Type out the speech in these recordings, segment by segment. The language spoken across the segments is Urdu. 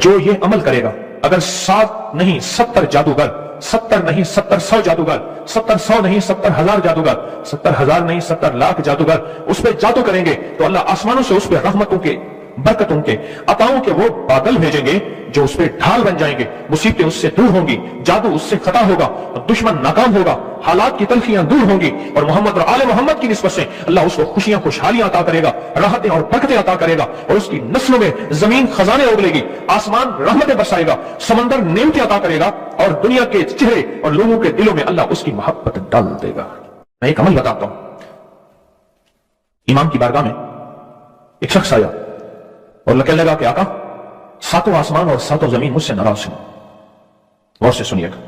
جو یہ عمل کرے گا، اگر 7 نہیں 70 جادوگر، 70 نہیں 70 100 جادوگر، 70 100 نہیں 70 ہزار جادوگر، 70 ہزار نہیں 70 لاکھ جادوگر اس پہ جادو کریں گے تو اللہ آسمانوں سے اس پہ رحمتوں کے، برکتوں کے، عطاؤں کے وہ بادل بھیجیں گے جو اس پہ ڈھال بن جائیں گے، مصیبتیں اس سے دور ہوں گی، جادو اس سے ختم ہوگا، دشمن ناکام ہوگا، حالات کی تلخیاں دور ہوں گی، اور محمد اور آل محمد کی نسبت سے اللہ اس کو خوشیاں خوشحالیاں عطا کرے گا، راحتیں اور برکتیں عطا کرے گا، اور اس کی نسلوں میں زمین خزانے اگلے گی، آسمان رحمتیں برسائے گا، سمندر نعمتیں عطا کرے گا، اور دنیا کے چہرے اور لوگوں کے دلوں میں اللہ اس کی محبت ڈال دے گا۔ میں ایک عمل بتاتا ہوں۔ امام کی بارگاہ میں ایک شخص آیا اور کہنے لگا کہ آقا، 7 آسمان اور 7 زمین مجھ سے ناراض ہیں۔ غور سے سنیے گا،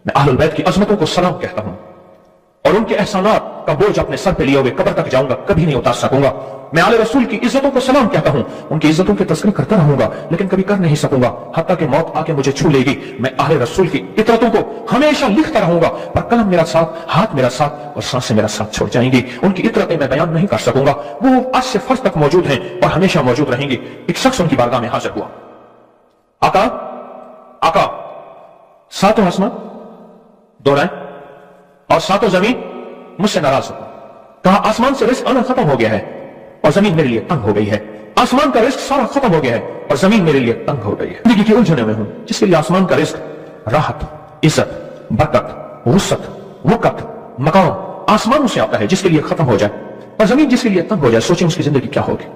میں اہل البیت کی عظمتوں کو سلام کہتا ہوں، اور ان کے احسانات کا بوجھ اپنے سر پہ لیے ہوئے قبر تک جاؤں گا، کبھی نہیں اتار سکوں گا۔ میں آل رسول کی عزتوں کو سلام کہتا ہوں، ان کی عزتوں کے تذکرے کرتا رہوں گا، لیکن کبھی کر نہیں سکوں گا، حتیٰ کہ موت آ کے مجھے چھو لے گی۔ میں آل رسول کی عطرتوں کو ہمیشہ لکھتا رہوں گا، پر قلم میرا ساتھ، ہاتھ میرا ساتھ، اور سانسیں میرا ساتھ چھوڑ جائیں گی۔ ان کی عطرتیں میں بیان نہیں کر سکوں گا، وہ آج سے فرض تک موجود ہیں اور ہمیشہ موجود رہیں گی۔ ایک شخص ان کی بارگاہ میں حاضر ہوا، آقا آقا، 7 آسمان دورائیں اور 7 زمین مجھ سے ناراض ہو۔ کہا آسمان سے رزق آنا ختم ہو گیا ہے اور زمین میرے لیے تنگ ہو گئی ہے، آسمان کا رزق سارا ختم ہو گیا ہے اور زمین میرے لیے تنگ ہو گئی ہے۔ زندگی کی الجھنوں میں ہوں، جس کے لیے آسمان کا رزق، راحت، عزت، برکت، وسعت، وقت، مقام آسمانوں سے آتا ہے، جس کے لیے ختم ہو جائے، اور زمین جس کے لیے تنگ ہو جائے، سوچیں اس کی زندگی کیا ہوگی۔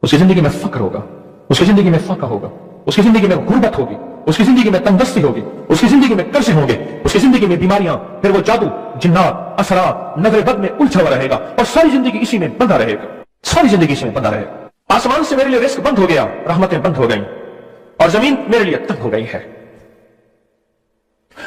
اس کی زندگی میں فقر ہوگا، اس کی زندگی میں فاقہ ہوگا، اس کی زندگی میں غربت ہوگی، اس کی زندگی میں تنگ دستی ہوگی، اس کی زندگی میں قرضے ہوں گے، اس کی زندگی میں بیماریاں، پھر وہ جادو، جنات، اثرات، نظر بد میں الجھا ہوا رہے گا، اور ساری زندگی اسی میں بندھا رہے گا، ساری زندگی اسی میں بندھا رہے گا۔ آسمان سے میرے لیے رزق بند ہو گیا، رحمتیں بند ہو گئیں، اور زمین میرے لیے تنگ ہو گئی ہے۔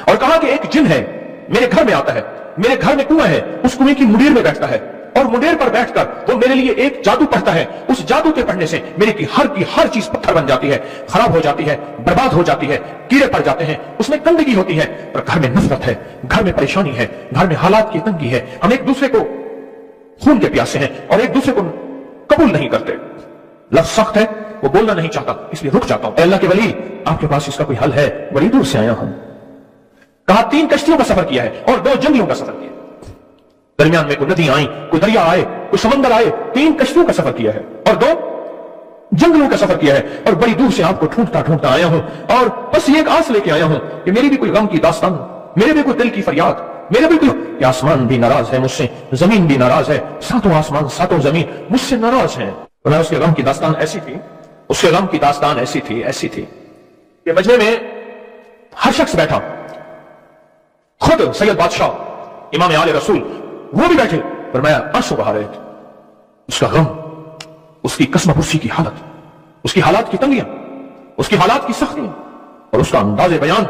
اور کہا کہ ایک جن ہے، میرے گھر میں آتا ہے، میرے گھر میں کنواں ہے، اس کنویں کی منڈیر میں بیٹھتا ہے، اور منڈیر پر بیٹھ کر وہ میرے لیے ایک جادو پڑھتا ہے، اس جادو کے پڑھنے سے میرے کی ہر چیز پتھر بن جاتی ہے، خراب ہو جاتی ہے، برباد ہو جاتی ہے، کیڑے پڑ جاتے ہیں، اس میں گندگی ہوتی ہے، اور گھر میں نفرت ہے، گھر میں پریشانی ہے، گھر میں حالات کی تنگی ہے، ہم ایک دوسرے کو خون کے پیاسے ہیں اور ایک دوسرے کو قبول نہیں کرتے۔ لفظ سخت ہے، وہ بولنا نہیں چاہتا، اس لیے رک جاتا ہوں۔ اے اللہ کے ولی، آپ کے پاس اس کا کوئی حل ہے؟ بڑی دور سے آیا ہوں۔ کہا 3 کشتیوں کا سفر کیا ہے اور 2 جنگلوں کا سفر کیا ہے، درمیان میں کوئی ندیاں آئیں، کوئی دریا آئے، کوئی سمندر آئے، 3 کشتیوں کا سفر کیا ہے اور 2 جنگلوں کا سفر کیا ہے، اور بڑی دور سے آپ کو ڈھونڈتا ڈھونڈتا آیا ہوں، اور بس یہ ایک آس لے کے آیا ہوں کہ میری بھی کوئی غم کی داستان، میرے بھی کوئی دل کی فریاد، میرے بھی کوئی، کہ آسمان بھی ناراض ہے مجھ سے، زمین بھی ناراض ہے، 7 آسمان 7 زمین مجھ سے ناراض ہیں۔ اور اس کے غم کی داستان ایسی تھی، اس کے غم کی داستان ایسی تھی کہ مجمع میں ہر شخص بیٹھا، خود سید بادشاہ امام آل رسول وہ بھی بیٹھے، فرمایا آنسو بہا رہے تھے، اس کا غم، اس کی قسم پرسی کی حالت، اس کی حالات کی تنگیاں، اس کی حالات کی سختیاں، اور اس کا انداز بیان،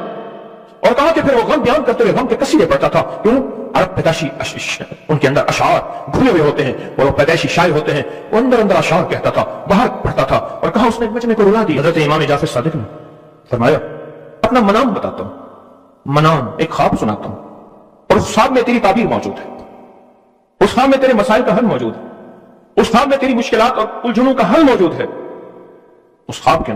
اور کہا کہ پھر وہ غم بیان کرتے ہوئے غم کے قصیدے پڑھتا تھا۔ کیوں؟ عرب پیدائشی ان کے اندر اشعار بھولے ہوئے ہوتے ہیں، اور وہ پیدائشی شاعر ہوتے ہیں، وہ اندر اشعار کہتا تھا، باہر پڑھتا تھا، اور کہا اس نے مجمع کو رلا دی۔ حضرت امام جعفر صادق نے فرمایا اپنا منام بتاتا ہوں، منام ایک خواب سناتا ہوں، اور اس خواب میں تیری تعبیر موجود ہے، اس خواب میں تیرے مسائل کا حل موجود ہے، اس خواب میں تیری مشکلات اور الجھنوں کا حل موجود ہے، اس خواب کے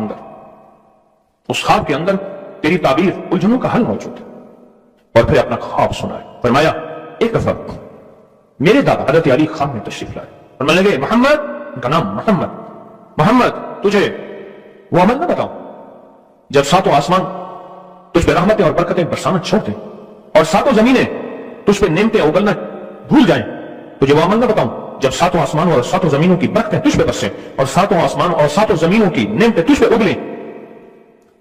اندر تیری تعبیر الجھنوں کا حل موجود ہے۔ اور پھر اپنا خواب سنا ہے، فرمایا ایک دفعہ میرے دادا حضرت علی خواب میں تشریف لائے، فرمانے لگے محمد، ان کا نام محمد، تجھے وہ عمل نہ بتاؤں جب 7 آسمان تجھ پہ رحمتیں اور برکتیں برسانا چھوڑ دیں، اور 7 زمینیں تجھ پہ نعمتیں اگلنا بھول جائیں، تجھے وہ عمل نہ بتاؤں جب 7 آسمانوں اور 7 زمینوں کی برکتیں تجھ پہ برسیں، اور 7 آسمانوں اور 7 زمینوں کی نعمتیں تجھ پہ اگلیں۔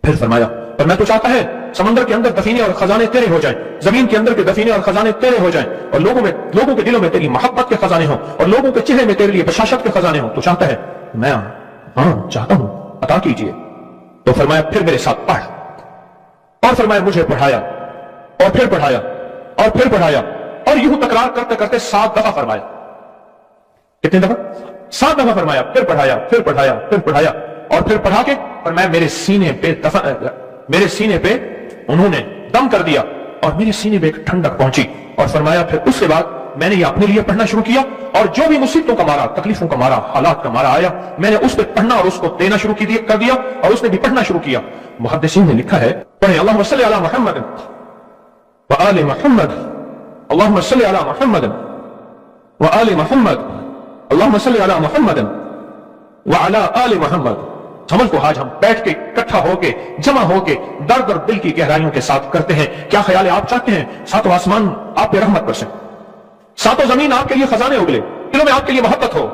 پھر فرمایا پر میں تو چاہتا ہے سمندر کے اندر دفینے اور خزانے تیرے ہو جائیں، زمین کے اندر کے دفینے اور خزانے تیرے ہو جائیں، اور لوگوں کے دلوں میں تیری محبت کے خزانے ہوں، اور لوگوں کے چہرے میں تیرے لیے بشاشت کے خزانے ہوں۔ تو چاہتا ہے؟ میں ہاں چاہتا ہوں، عطا کیجئے۔ تو فرمایا پھر میرے ساتھ پڑھ، اور فرمایا مجھے پڑھایا، اور پھر پڑھایا، اور پھر پڑھایا، اور یوں تکرار کرتے کرتے 7 دفعہ فرمایا۔ کتنے دفعہ؟ 7 دفعہ فرمایا، پھر پڑھایا، پھر پڑھایا، پھر پڑھایا، اور پھر پڑھا کے فرمایا میرے سینے پہ انہوں نے دم کر دیا، اور میرے سینے پہ ایک ٹھنڈک پہنچی، اور فرمایا پھر اس کے بعد میں نے یہ اپنے لیے پڑھنا شروع کیا اور جو بھی مصیبتوں کا مارا، تکلیفوں کا مارا، حالات کا مارا آیا، میں نے اس پہ پڑھنا اور اس کو دینا شروع کر دیا اور اس نے بھی پڑھنا شروع کیا۔ محدثین نے لکھا ہے پڑھیں اللہم صلی علی محمد وآل محمد، اللہم صلی علی محمد وآل محمد، اللہم صلی علی محمد وعلی آل محمد۔ عمل کو آج ہم بیٹھ کے اکٹھا ہو کے جمع ہو کے درد اور دل کی گہرائیوں کے ساتھ کرتے ہیں۔ کیا خیال ہے؟ آپ چاہتے ہیں ساتوں آسمان آپ پہ رحمت برسے، ساتوں زمین آپ کے لیے خزانے اگلے، دلوں میں آپ کے لیے محبت ہو،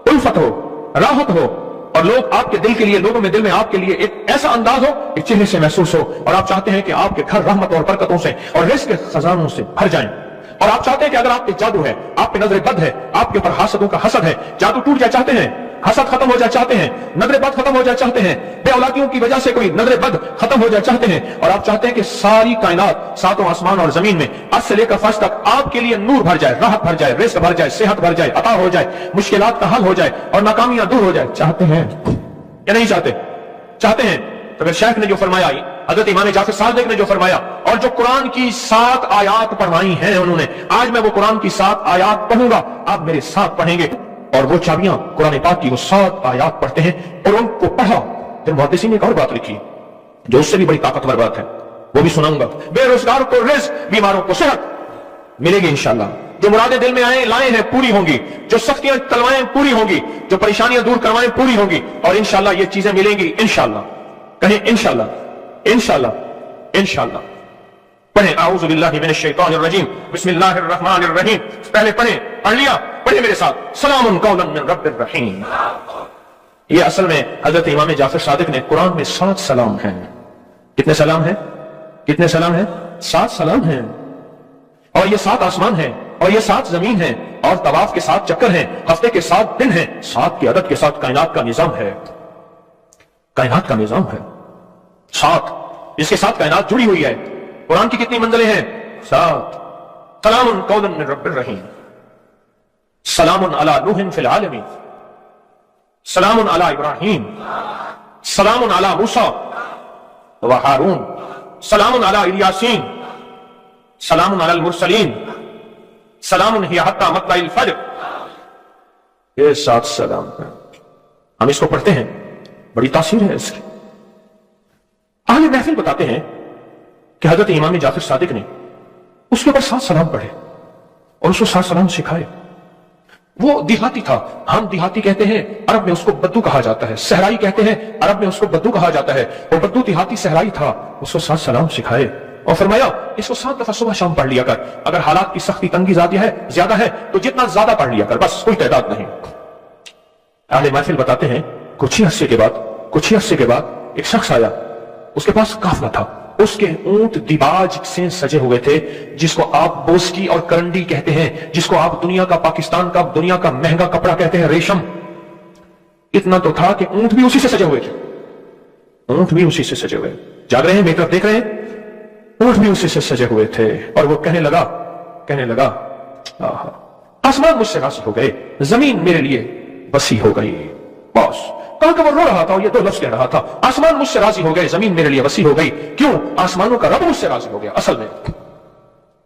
الفت ہو، راحت ہو، اور لوگ آپ کے دل کے لیے، لوگوں میں دل میں آپ کے لیے ایک ایسا انداز ہو کہ چہرے سے محسوس ہو، اور آپ چاہتے ہیں کہ آپ کے گھر رحمت اور برکتوں سے اور رزق کے خزانوں سے بھر جائیں، اور آپ چاہتے ہیں کہ اگر آپ پہ جادو ہے، آپ پہ نظر بد ہے، آپ کے اوپر حاسدوں کا حسد ہے، جادو ٹوٹ جائے چاہتے ہیں، حسد ختم ہو جائے چاہتے ہیں، نظر بد ختم ہو جائے چاہتے ہیں، بے اولادیوں کی وجہ سے کوئی نظر بد ختم ہو جائے چاہتے ہیں، اور آپ چاہتے ہیں کہ ساری کائنات، ساتوں آسمان اور زمین میں عرش سے لے کر فرش تک آپ کے لیے نور بھر جائے، راحت بھر جائے، رزق بھر جائے، صحت بھر جائے، عطا ہو جائے، مشکلات کا حل ہو جائے اور ناکامیاں دور ہو جائے، چاہتے ہیں یا نہیں چاہتے؟ چاہتے ہیں۔ تو پھر شیخ نے جو فرمایا، حضرت امام جعفر صادق نے جو فرمایا، اور جو قرآن کی 7 آیات پڑھوائی ہیں انہوں نے، آج میں وہ قرآن کی 7 آیات پڑھوں گا، آپ میرے ساتھ پڑھیں گے، اور وہ چابیاں قرآن پاک کی وہ 7 آیات پڑھتے ہیں اور ان کو پڑھا۔ پھر محدثین نے ایک اور بات لکھی جو اس سے بھی بڑی طاقتور بات ہے، وہ بھی سناؤں گا۔ بے روزگار کو رزق، بیماروں کو صحت ملے گی انشاءاللہ، جو مرادیں دل میں لائے ہیں پوری ہوں گی، جو سختیاں تلوائیں پوری ہوں گی، جو پریشانیاں دور کروائیں پوری ہوں گی، اور انشاءاللہ یہ چیزیں ملیں گی انشاءاللہ۔ کہیں انشاءاللہ، انشاءاللہ، انشاءاللہ۔ پڑھیں اعوذ باللہ من الشیطان الرجیم، بسم اللہ الرحمن الرحیم۔ پہلے پڑھیں، پڑھ لیا، پڑھیں میرے ساتھ، سلام قولا من رب الرحیم۔ یہ اصل میں حضرت امام جعفر صادق نے قرآن میں 7 سلام ہیں۔ کتنے سلام ہیں؟ کتنے سلام ہیں؟ 7 سلام ہیں، اور یہ 7 آسمان ہیں، اور یہ 7 زمین ہیں، اور طواف کے 7 چکر ہیں، ہفتے کے 7 دن ہیں، 7 کی عدد کے ساتھ کائنات کا نظام ہے، کائنات کا نظام ہے 7، اس کے ساتھ کائنات جڑی ہوئی ہے۔ قرآن کی کتنی منزلیں ہیں؟ 7۔ سلام قولا من رب الرحیم، سلام علی نوح فی العالمین، سلام علی ابراہیم، سلام علی موسیٰ و ہارون، سلام علی الیاسین، سلام علی المرسلین، سلام ہی حتی مطلع الفجر۔ یہ 7 سلام ہیں، ہم اس کو پڑھتے ہیں، بڑی تاثیر ہے اس کی۔ اہل محفل بتاتے ہیں کہ حضرت امام جعفر صادق نے اس کے اوپر 7 سلام پڑھے اور اس کو 7 سلام سکھائے۔ وہ دیہاتی تھا، ہم دیہاتی کہتے ہیں، عرب میں اس کو بدو کہا جاتا ہے، صحرائی کہتے ہیں، عرب میں اس کو بدو کہا جاتا ہے، وہ بدو دیہاتی صحرائی تھا، اس کو 7 سلام سکھائے اور فرمایا اس کو 7 دفعہ صبح شام پڑھ لیا کر، اگر حالات کی سختی تنگی زیادہ ہے تو جتنا زیادہ پڑھ لیا کر، بس کوئی تعداد نہیں۔ اہل محفل بتاتے ہیں کچھ ہی عرصے کے بعد ایک شخص آیا، اس کے پاس قافلہ تھا، اس کے اونٹ دیباج سے سجے ہوئے تھے، جس کو آپ بوسکی اور کرنڈی کہتے ہیں، جس کو آپ دنیا کا، پاکستان کا، دنیا کا مہنگا کپڑا کہتے ہیں، ریشم۔ اتنا تو تھا کہ اونٹ بھی اسی سے سجے ہوئے تھے، اونٹ بھی اسی سے سجے ہوئے، جاگ رہے ہیں، میری طرف دیکھ رہے ہیں، اونٹ بھی اسی سے سجے ہوئے تھے، اور وہ کہنے لگا آسمان مجھ سے راضی ہو گئے، زمین میرے لیے وسیع ہو گئی۔ بس کہا کہ وہ رو رہا تھا اور یہ 2 لفظ کہہ رہا تھا، آسمان مجھ سے راضی ہو گئے، زمین میرے لیے وسیع ہو گئی۔ کیوں؟ آسمانوں کا رب مجھ سے راضی ہو گیا۔ اصل میں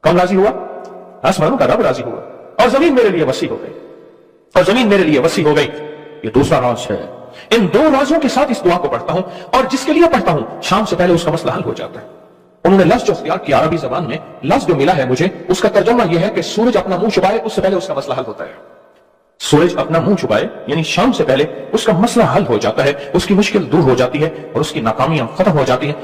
کون راضی ہوا؟ آسمانوں کا رب راضی ہوا، اور زمین میرے لیے وسیع ہو گئی، اور زمین میرے لیے وسیع ہو گئی۔ یہ دوسرا راز ہے۔ ان 2 رازوں کے ساتھ اس دعا کو پڑھتا ہوں، اور جس کے لیے پڑھتا ہوں شام سے پہلے اس کا مسئلہ حل ہو جاتا ہے۔ انہوں نے لفظ جو اختیار کیا عربی زبان میں، لفظ جو ملا ہے مجھے، اس کا ترجمہ یہ ہے کہ سورج اپنا منہ چھپائے اس سے پہلے اس کا مسئلہ حل ہوتا ہے۔ سورج اپنا منہ چھپائے یعنی شام سے پہلے اس کا مسئلہ حل ہو جاتا ہے، اس کی مشکل دور ہو جاتی ہے اور اس کی ناکامیاں ختم ہو جاتی ہیں۔